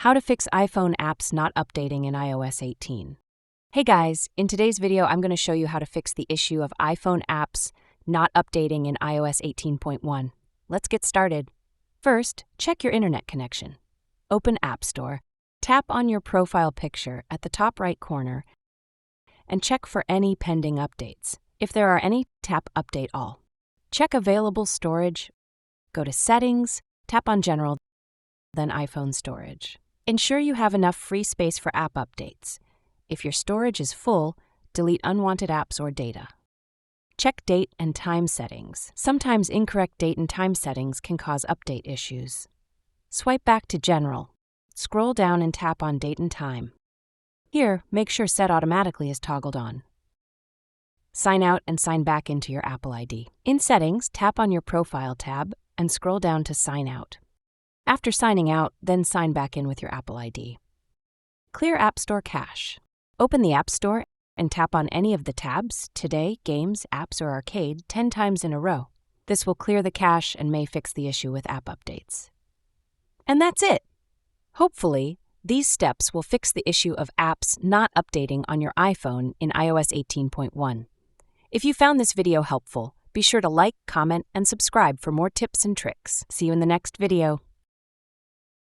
How to fix iPhone apps not updating in iOS 18. Hey guys, in today's video I'm going to show you how to fix the issue of iPhone apps not updating in iOS 18.1. Let's get started. First, check your internet connection. Open App Store, tap on your profile picture at the top right corner, and check for any pending updates. If there are any, tap Update All. Check available storage, go to Settings, tap on General, then iPhone Storage. Ensure you have enough free space for app updates. If your storage is full, delete unwanted apps or data. Check date and time settings. Sometimes incorrect date and time settings can cause update issues. Swipe back to General. Scroll down and tap on Date and Time. Here, make sure Set Automatically is toggled on. Sign out and sign back into your Apple ID. In Settings, tap on your Profile tab and scroll down to Sign Out. After signing out, then sign back in with your Apple ID. Clear App Store cache. Open the App Store and tap on any of the tabs, Today, Games, Apps, or Arcade 10 times in a row. This will clear the cache and may fix the issue with app updates. And that's it! Hopefully, these steps will fix the issue of apps not updating on your iPhone in iOS 18.1. If you found this video helpful, be sure to like, comment, and subscribe for more tips and tricks. See you in the next video.